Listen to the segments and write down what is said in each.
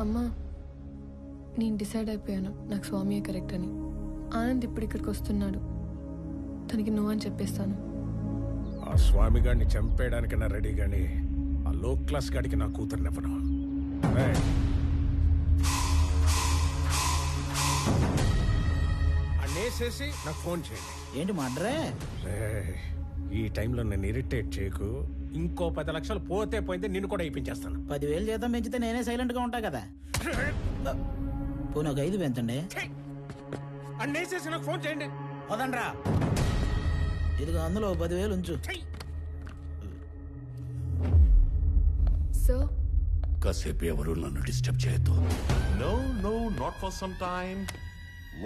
అమ్మా, నేను డిసైడ్ అయిపోయాను, నాకు స్వామియే కరెక్ట్ అని. ఆనంద్ ఇప్పుడు ఇక్కడికి వస్తున్నాడు, తనకి నో అని చెప్పేస్తాను. ఆ స్వామి గారిని చంపేయడానికైనా రెడీ గాని ఆ లో క్లాస్ గాడికి నా కూతురునివ్వను. అనేసేసి నాకు ఫోన్ చేయండి. ఏంటి మాడ్రే? ఈ టైంలో నేను ఇరిటేట్ చేయకు. ఇంకో 10 లక్షలు పోతే పోయింది, నిన్ను కూడా ఇప్పించేస్తాను. 10,000 జీతం పెంచితే నేనే సైలెంట్ గా ఉంటా కదా. పోనీ ఒక 5 పెంచండి. అనేసేసి నాకు ఫోన్ చేయండి. వదండ్రా, ఇదిగో అందులో 10,000 ఉంచు. సార్, కాసేపు ఎవరు నన్ను డిస్టర్బ్ చేయొద్దు. No, not for some time.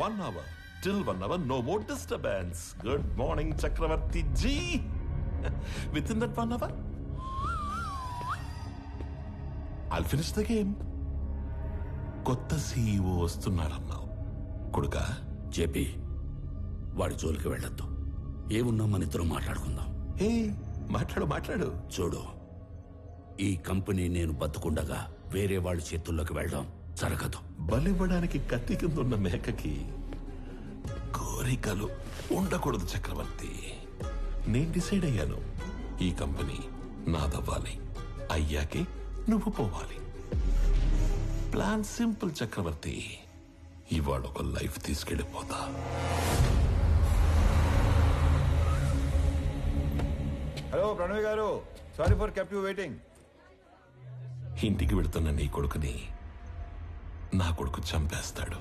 1 hour. Till 1 hour, no more disturbance. Good morning, Chakravarti ji. Within that 1 hour, I'll finish the game. కొత్త CEO వస్తున్నారన్నావు కొడుకా. జేపీ, వాడి జోలికి వెళ్ళొద్దు. ఏమున్నా మన ఇద్దరం మాట్లాడుకుందాం. ఏ మాట్లాడు. చూడు, ఈ కంపెనీ నేను బతుకుండగా వేరే వాళ్ళ చేతుల్లోకి వెళ్ళడం జరగదు. బలివ్వడానికి కత్తి కింద ఉన్న మేకకి కోరికలు ఉండకూడదు చక్రవర్తి. నేను డిసైడ్ అయ్యాను, ఈ కంపెనీ నాదవ్వాలి. అయ్యాకే నువ్వు పోవాలి. ప్లాన్ సింపుల్ చక్రవర్తి. ఇవాళ ఒక లైఫ్ తీసుకెళ్ళిపోతా. హలో ప్రణవ్ గారు, sorry for kept you waiting. ఇంటికి వెళుతున్న నీ కొడుకుని నా కొడుకు చంపేస్తాడు.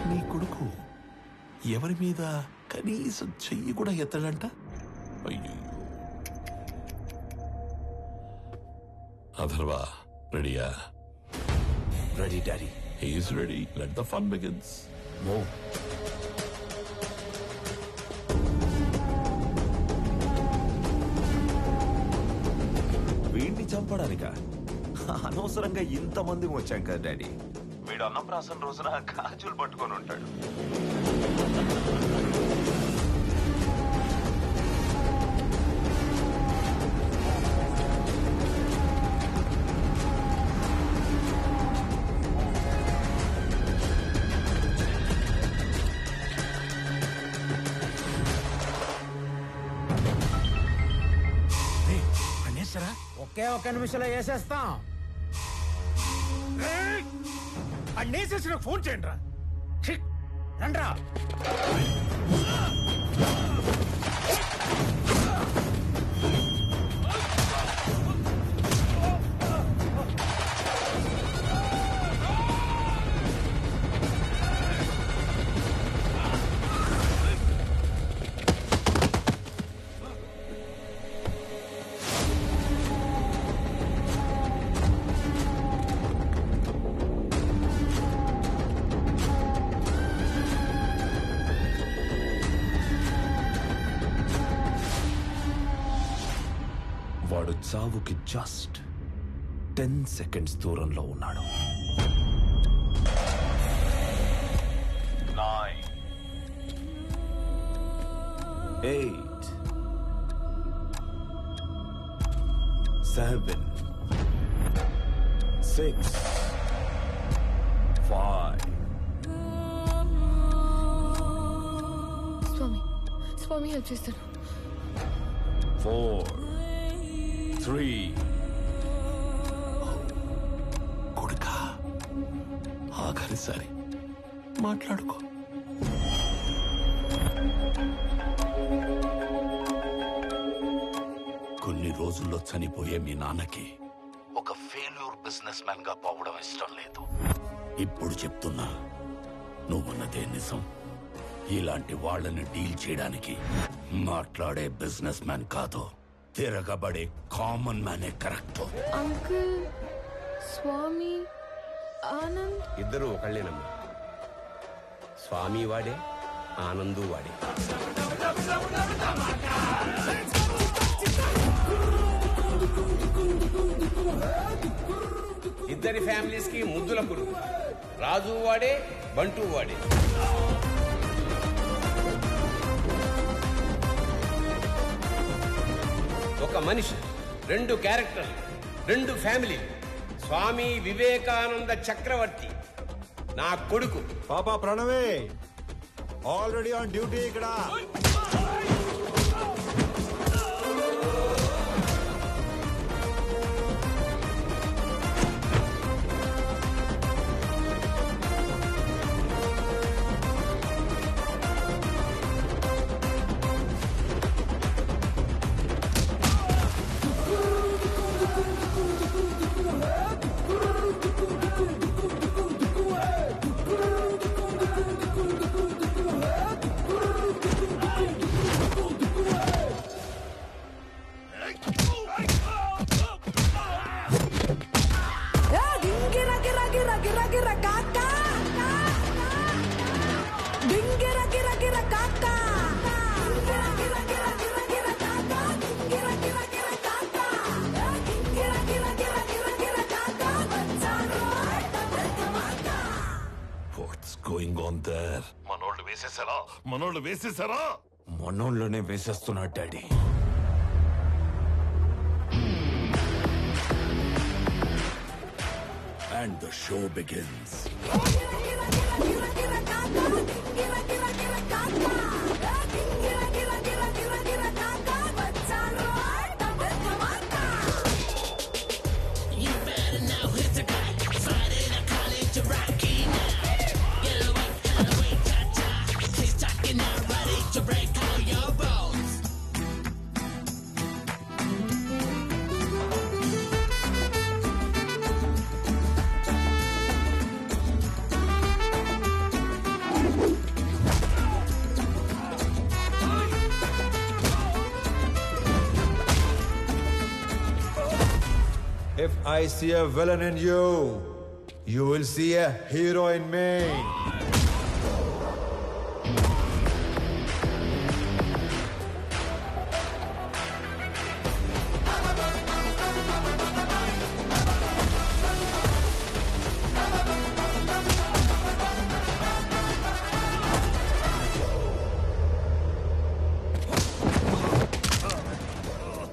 నీ కొడుకు ఎవరి మీద కనీసం చెయ్యి కూడా ఎత్తడంట. అయ్యో. అథర్వా, రెడీయా? Ready daddy. He's ready. Let the fun begins. Move. వీడిని చంపడానిక అనవసరంగా ఇంతమంది వచ్చాం కదా డాడీ. వీడు అన్నప్రాసన రోజున గాజులు పట్టుకొని ఉంటాడు. ఒకే 1 నిమిషంలో వేసేస్తాం. అనేసేసి నాకు ఫోన్ చేయండి రా. రండ్రా. వాడు చావుకి జస్ట్ 10 seconds దూరంలో ఉన్నాడు. 9 8 7 6 5 స్వామి హెల్ప్ చేస్తాడు. 4 3 కొడుకా, ఆఖరిసారి మాట్లాడుకో. కొన్ని రోజుల్లో చనిపోయే మీ నాన్నకి ఒక ఫెయిల్యూర్ బిజినెస్ మ్యాన్ గా పోవడం ఇష్టం లేదు. ఇప్పుడు చెప్తున్నా, నువ్వున్నదే నిజం. ఇలాంటి వాళ్ళని డీల్ చేయడానికి మాట్లాడే బిజినెస్ మ్యాన్ కాదు, తిరగబడే కామన్ మ్యానే కరెక్ట్. అంకుల్, స్వామి, ఆనంద్ ఇద్దరు ఒకళ్ళేనమ్మా. స్వామి వాడే, ఆనందు వాడే. ఇద్దరి ఫ్యామిలీస్ కి ముద్దుల కొడుకు. రాజు వాడే, బంటు వాడే. ఒక మనిషి, రెండు క్యారెక్టర్లు, రెండు ఫ్యామిలీలు. స్వామి వివేకానంద చక్రవర్తి నా కొడుకు. పాపా ప్రణవే ఆల్రెడీ ఆన్ డ్యూటీ ఇక్కడ. What's going on their? మనోళ్ళు వేసేసారా? మనోళ్ళనే వేసేస్తున్నాడు daddy. And the show begins. If I see a villain in you, you will see a hero in me.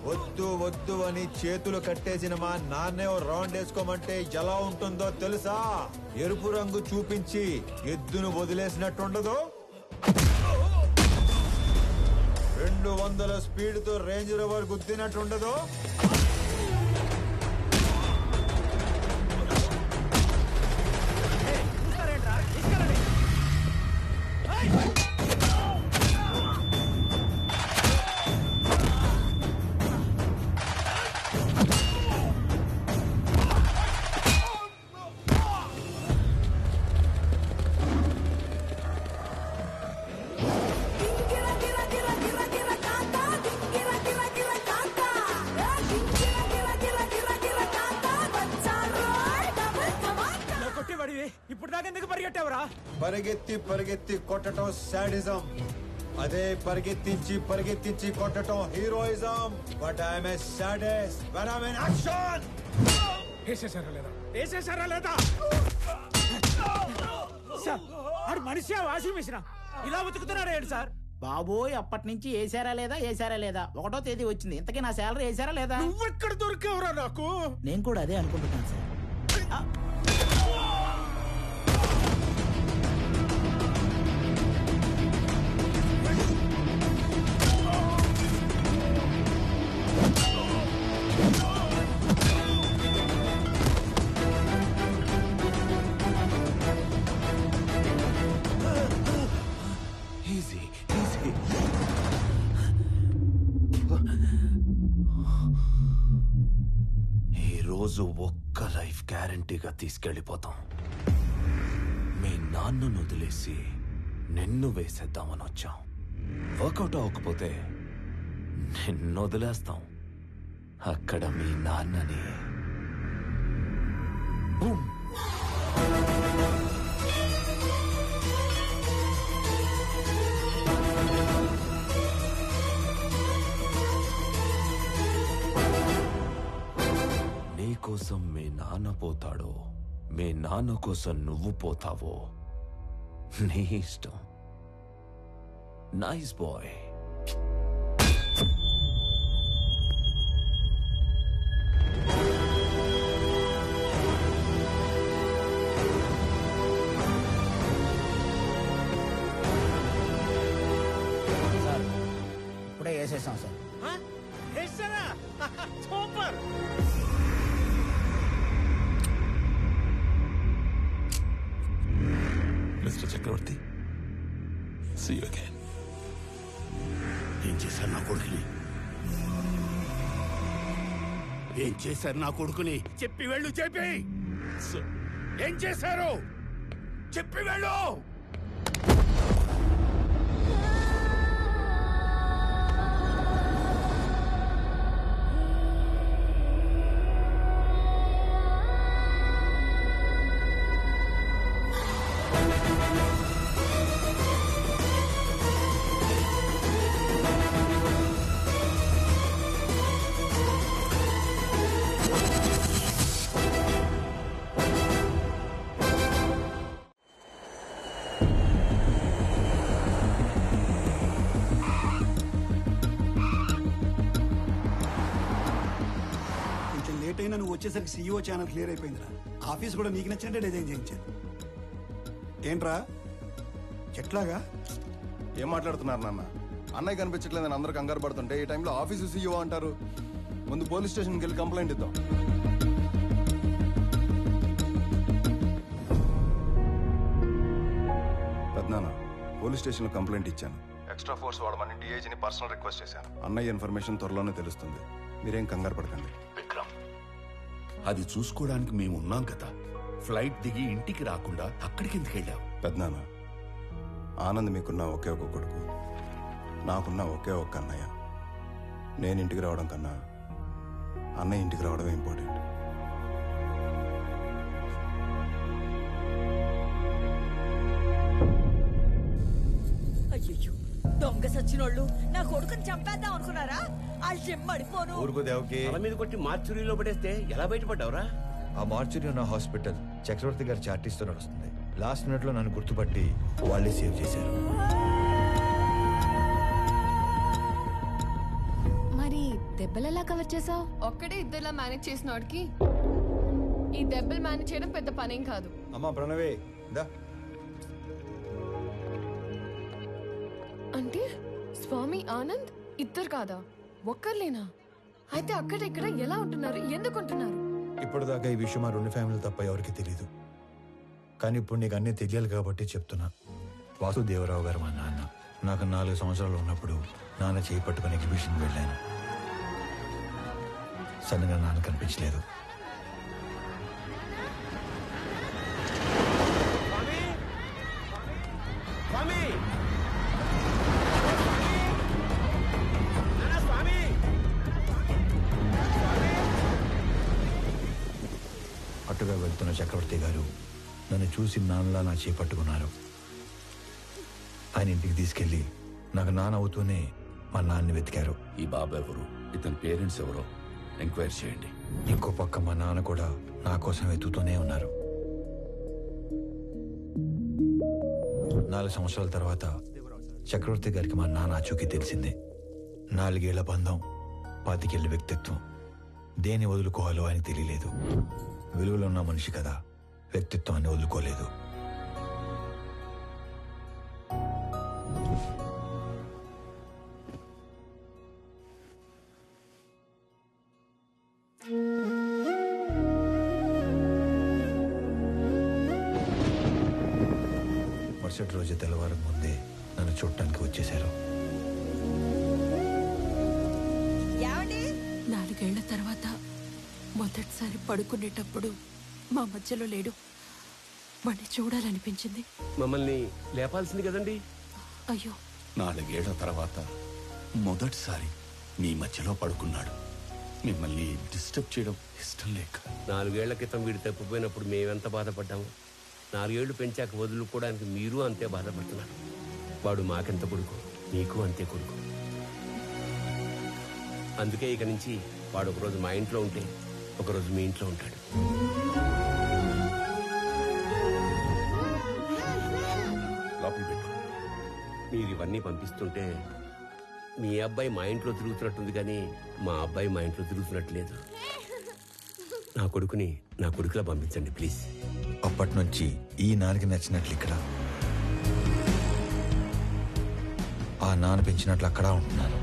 వద్దు వద్దు అని చేతులు కట్టేసిన మా నాన్నే ఓ రౌండ్ వేసుకోమంటే ఎలా ఉంటుందో తెలుసా? ఎరుపు రంగు చూపించి ఎద్దును వదిలేసినట్టుండదు. 200 స్పీడ్ తో రేంజ్ రోవర్ గుద్దినట్టుండదు. ఇప్పుడు దాకా ఎందుకు పరిగెట్టావురా? పరిగెత్తి పరిగెత్తి కొట్టడం సాడిజం, అదే పరిగెత్తించి పరిగెత్తించి కొట్టడం heroism. But I'm a sadist when I'm in action. వేసేసారా లేదా? సార్ ఆడు మనిషి వాషింగ్ మిషన్ ఇలా ఉతుకుతున్నాడు ఏంటి సార్? బాబోయ్ అప్పటి నుంచి వేసారా లేదా 1వ తేదీ వచ్చింది. ఇంతకీ నా శాలరీ వేసారా లేదా? నువ్వెక్కడ దొరికావురా నాకు? నేను కూడా అదే అనుకుంటున్నాను సార్. ఈరోజు ఒక్క లైఫ్ గ్యారంటీగా తీసుకెళ్ళిపోతాం. మీ నాన్నను వదిలేసి నిన్ను వేసేద్దామని వచ్చాం. వర్కౌట్ అవ్వకపోతే నిన్ను వదిలేస్తాం. అక్కడ మీ నాన్నని బూమ్. నీ కోసం మీ నాన్న పోతాడో మీ నాన్న కోసం నువ్వు పోతావో నీ ఇష్టం. Nice bye. సార్ ఇప్పుడే వేసేసాం sir. Super. Mister Chakravarthy, see you again. ఏం చేశారు నా కొడుకుని? ఏం చేశారు నా కొడుకుని? చెప్పి వెళ్ళు. చెప్పి ఏం చేశారు? చెప్పి వెళ్ళు. లేట్ అయినా నువ్వు వచ్చేసరికి సీఈఓ ఛానల్ క్లియర్ అయిపోయిందిరా. ఆఫీస్ కూడా నీకు నచ్చినట్టే డిజైన్ చేయించాను. ఏంట్రా ఎట్లాగా? ఏం మాట్లాడుతున్నారు నాన్న? అన్నయ్య కనిపించట్లేదని అందరూ కంగారు పడుతుంటే ఈ టైంలో ఆఫీసు సీఈఓ అంటారు. ముందు పోలీస్ స్టేషన్కి వెళ్ళి కంప్లైంట్ ఇద్దాం. పెద్దనాన్న, పోలీస్ స్టేషన్లో కంప్లైంట్ ఇచ్చాను. ఎక్స్ట్రా ఫోర్స్ వాడమని డిఐజీని పర్సనల్ రిక్వెస్ట్ చేశాను. అన్నయ్య ఇన్ఫర్మేషన్ త్వరలోనే తెలుస్తుంది. మీరేం కంగారు పడకండి. విక్రమ్, అది చూసుకోవడానికి మేము ఉన్నాం కదా. ఫ్లైట్ దిగి ఇంటికి రాకుండా అక్కడికి ఎందుకు వెళ్ళావు? పెద్దనాన్న, ఆనంద్ మీకున్న ఒకే ఒక కొడుకు, నాకున్న ఒకే ఒక్క అన్నయ్య. నేను ఇంటికి రావడం కన్నా అన్నయ్య ఇంటికి రావడమే ఇంపార్టెంట్. అయ్యో, దొంగ సచ్చినోళ్ళు నా కొడుకుని చంపేద్దాం అనుకున్నారా? ఆ చెమ్మడిపోను. ఊరుకో దేవకి. తల మీద కొట్టి మార్చురీలో పడేస్తే ఎలా బయటపడ్డావురా? ఆ మార్చురీ ఉన్న హాస్పిటల్ చక్రవర్తి గారి చార్టీస్తో నడుస్తుంది. లాస్ట్ మినిట్ లో నన్ను గుర్తుపట్టి వాళ్ళే సేవ్ చేశారు. మరి దెబ్బలు ఎలా కవర్ చేసావు? ఒక్కడే ఇద్దరులా మేనేజ్ చేసిన వాడికి ఈ దెబ్బలు మేనేజ్ చేయడం పెద్ద పనేం కాదు. అమ్మా ప్రణవే దా. అంటే స్వామి ఆనంద్ ఇద్దరు కాదా, ఒక్కర్లేనా? అయితే అక్కడ ఇక్కడ ఎలా ఉంటున్నారు, ఎందుకు ఉంటున్నారు? ఇప్పటిదాకా ఈ విషయం మా రెండు ఫ్యామిలీ తప్ప ఎవరికి తెలియదు. కానీ ఇప్పుడు నీకు అన్నీ తెలియాలి కాబట్టి చెప్తున్నా. వాసుదేవరావు గారు మా నాన్న. నాకు 4 సంవత్సరాలు ఉన్నప్పుడు నాన్న చేయి పట్టుకుని ఎగ్జిబిషన్ వెళ్ళాను. సడన్గా నాన్న కనిపించలేదు. అటుగా వెళ్తున్న చక్రవర్తి గారు నన్ను చూసి నాన్నలా నా చేయి పట్టుకున్నారు. ఆయన ఇంటికి తీసుకెళ్లి నాకు నాన్న అవుతూనే మా నాన్నని వెతికారు. ఈ బాబు ఎవరు, ఇతని పేరెంట్స్ ఎవరో ఎంక్వైరీ చేయండి. ఇంకో పక్క మా నాన్న కూడా నా కోసం వెతుకుతూనే ఉన్నారు. 4 సంవత్సరాల తర్వాత చక్రవర్తి గారికి మా నాన్న ఆచూకీ తెలిసింది. 4 ఏళ్ల బంధం, 25 ఏళ్ల వ్యక్తిత్వం. దేన్ని వదులుకోవాలో ఆయన తెలియలేదు. విలువలో ఉన్న మనిషి కదా, వ్యక్తిత్వాన్ని వదులుకోలేదు. మరుసటి రోజు తెల్లవారం ముందే నన్ను చూడటానికి వచ్చేశారు. 4 ఏళ్ల తర్వాత మొదటిసారి పడుకునేటప్పుడు మా మధ్యలో లేడు. వాడిని చూడాలనిపించింది. మమ్మల్ని లేపాల్సింది కదండి. అయ్యో, 4 ఏళ్ల తర్వాత మొదటిసారి మీ మధ్యలో పడుకున్నాడు. మిమ్మల్ని డిస్టర్బ్ చేయడం ఇష్టం లేక. 4 ఏళ్ల క్రితం వీడు తప్పిపోయినప్పుడు మేమెంత బాధపడ్డాము. 4 ఏళ్లు పెంచాక వదులుకోవడానికి మీరు అంతే బాధపడుతున్నారు. వాడు మాకెంత కొడుకు, నీకు అంతే కొడుకు. అందుకే ఇక నుంచి వాడు ఒకరోజు మా ఇంట్లో ఉంటే ఒకరోజు మీ ఇంట్లో ఉంటాడు. లోపల పెట్టు. మీరు ఇవన్నీ పంపిస్తుంటే మీ అబ్బాయి మా ఇంట్లో తిరుగుతున్నట్టుంది, కానీ మా అబ్బాయి మా ఇంట్లో తిరుగుతున్నట్లేదు. నా కొడుకుని నా కొడుకులా పంపించండి ప్లీజ్. అప్పటి నుంచి ఈ నాన్నకి నచ్చినట్లు ఇక్కడ, ఆ నాన్న పెంచినట్లు అక్కడ ఉంటున్నాను.